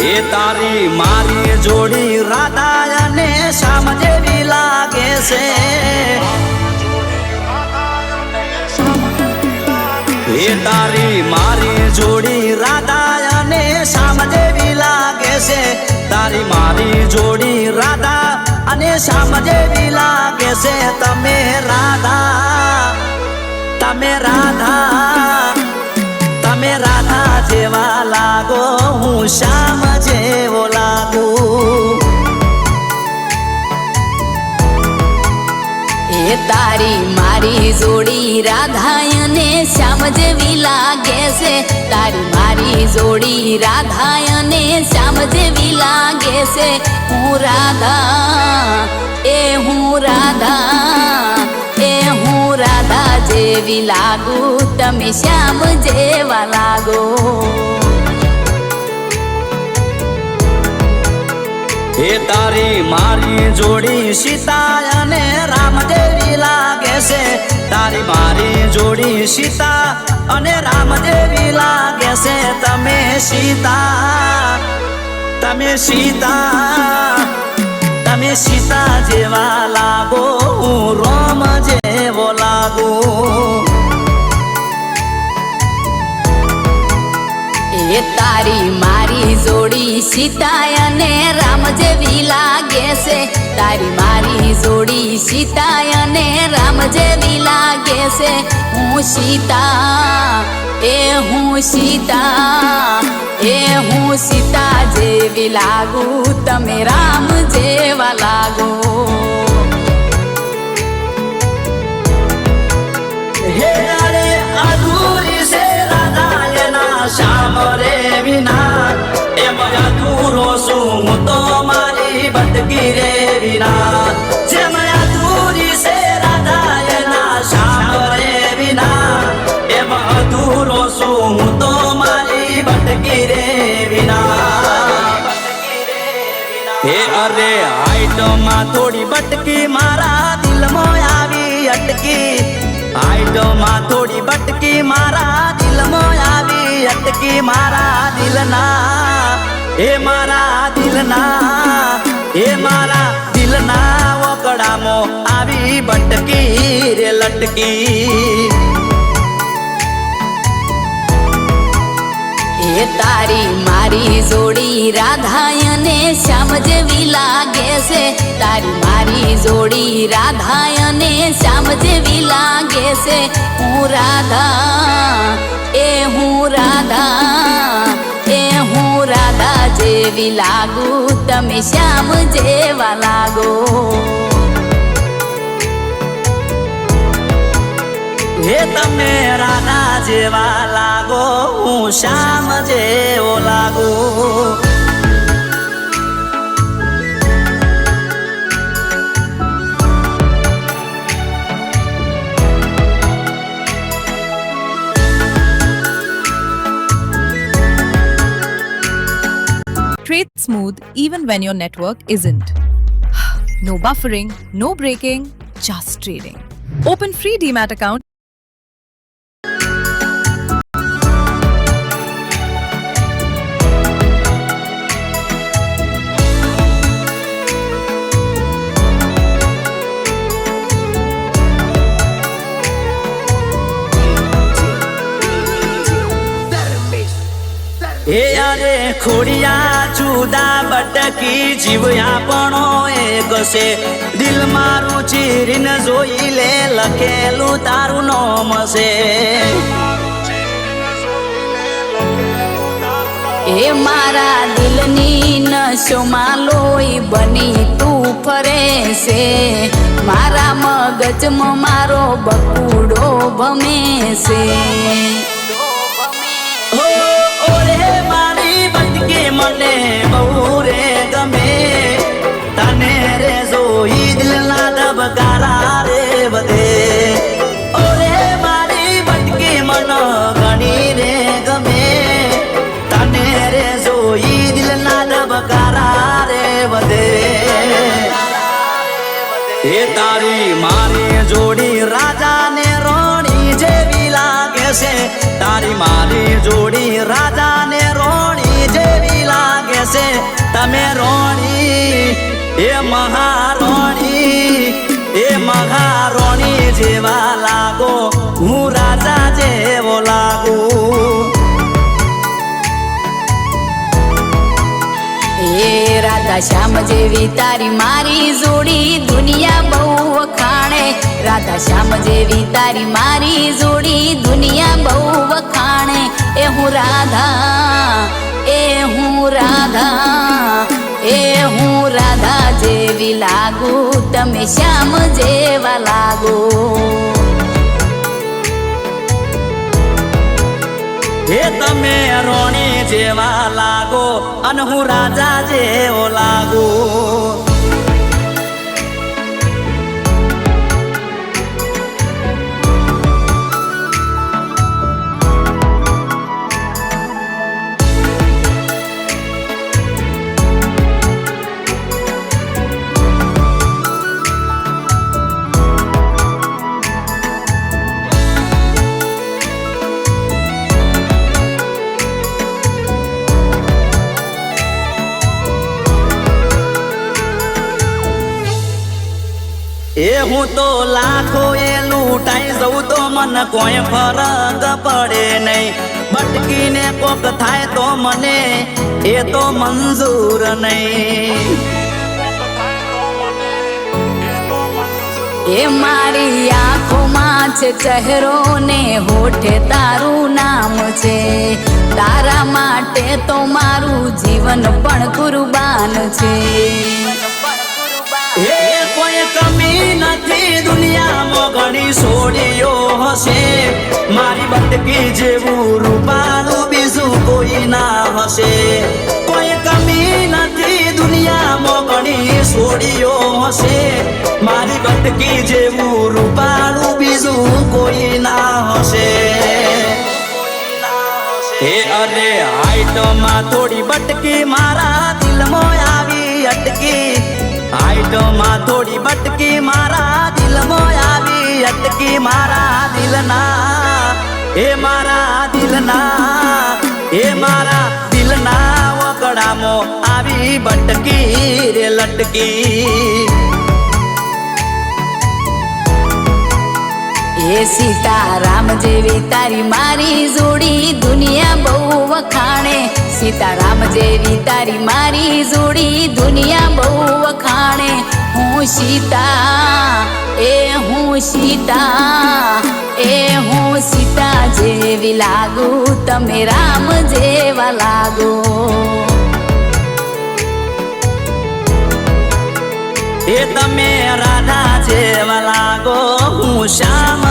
એ તારી મારી જોડી રાધા અને શ્યામ જેવી લાગે છે એ તારી મારી જોડી રાધા અને શ્યામ જેવી લાગે છે તારી મારી જોડી રાધા અને શ્યામ જેવી લાગે છે તમે રાધા જેવા લાગો હું શ્યામ જેવો લાગુ એ તારી મારી જોડી રાધા અને શ્યામ જેવી લાગે છે તારી મારી જોડી રાધા અને શ્યામ જેવી લાગે છે હું રાધા જેવી લાગુ તમે શ્યામ જેવા લાગો એ તારી મારી જોડી સીતા અને રામ જેવી લાગે છે તારી મારી જોડી સીતા અને રામ જેવી લાગે છે તમે સીતા જેવા લાગો હું રામ જેવો લાગુ એ તારી મારી જોડી સીતા અને રામ જેવી લાગે છે તારી મારી જોડી સીતા અને રામ જેવી લાગે છે હું સીતા જેવી લાગુ તમે રામ જેવા લાગો હે રે અધૂરી છે રાધા એના શ્યામ રે વિના એમ અધૂરો છું હું તો મારી ભટકી રે વિના જેમ અધૂરી છે રાધા એના શ્યામ રે વિના એમ અધૂરો છું હું તો મારી ભટકી રે વિના હે અરે હાઈટમાં થોડી ભટકી મારા દિલમાં આવી અટકી હાઈટમાં થોડી ભટકી મારા દિલમાં આવી અટકી મારા દિલના વકડામાં આવી ભટકી રે લટકી એ તારી મારી જોડી રાધા અને શ્યામ જેવી લાગે છે તારી મારી જોડી રાધા અને શ્યામ જેવી લાગે છે હું રાધા જેવી લાગુ તમે શ્યામ જેવા લાગો હે તમે રાધા જેવા લાગો હું શ્યામ જેવો લાગુ Trade smooth even when your network isn't. No buffering, no breaking, just trading. Open free Demat account. હે અરે ખોડિયા જુદા બટકી જીવ્યા પણ એક છે દિલ મારું ચીરીને જોઈ લે લખેલું તારું નામ છે એ મારા દિલની નશોમાં લોહી બની તું ફરે છે મારા મગજમાં મારો બકુડો ભમે છે મને બહુ રે ગમે તને રે જોઈ દિલના ધબકારા રે વધે ઓરે મારી ભટકી મન ઘણી રે ગમે તને રે જોઈ દિલના ધબકારા રે વધે એ તારી મારી જોડી રાજા ને રોણી જેવી લાગે છે તારી મારી જોડી રાજા ને રોણી જેવી લાગે છે તમે રોણી એ મહારોણી એ મહારોણી જેવા લાગો હું રાજા જેવો લાગુ એ રાધા શ્યામ જેવી તારી મારી જોડી દુનિયા બહુ વખાણે રાધા શ્યામ જેવી તારી મારી જોડી દુનિયા બહુ વખાણે એ હું રાધા એ હું રાધા એ હું રાધા જેવી લાગુ તમે શ્યામ જેવા લાગો હે તમે રોણી જેવા લાગો અને હું રાજા જેવો લાગુ એ હું તો લાખો એ લૂંટાઈ જઉં તો મને કોઈ ફરક પડે નહીં ભટકીને કોક થાય તો મને એ તો મંજૂર નહીં એ મારી આંખોમાં છે ચહેરો ને હોઠે તારું નામ છે તારા માટે તો મારું જીવન પણ કુરબાન છે એ કોઈ કમી નથી દુનિયામાં ઘણી છોડીઓ હશે મારી બટકી જેવું રૂપાનું બીજું કોઈ ના હશે કોઈ કમી નથી દુનિયામાં ઘણી છોડીઓ હશે મારી બટકી જેવું રૂપાનું બીજું કોઈ ના હશે હે અરે હાઈટમાં થોડી બટકી મારા દિલમાં આવી અટકી હાઈટમાં થોડી બટકી મારા દિલમાં આવી અટકી મારા દિલના એ મારા દિલના એ મારા દિલના વકડામાં આવી બટકી રે લટકી એ સીતારામ જેવી તારી મારી જોડી દુનિયા બહુ વખાણે સીતારામ જેવી તારી મારી જોડી દુનિયા બહુ વખાણે હું સીતા એ હું સીતા એ હું સીતા જેવી લાગુ તમે રામ જેવા લાગો એ તમે રાધા જેવા લાગો હું શ્યામ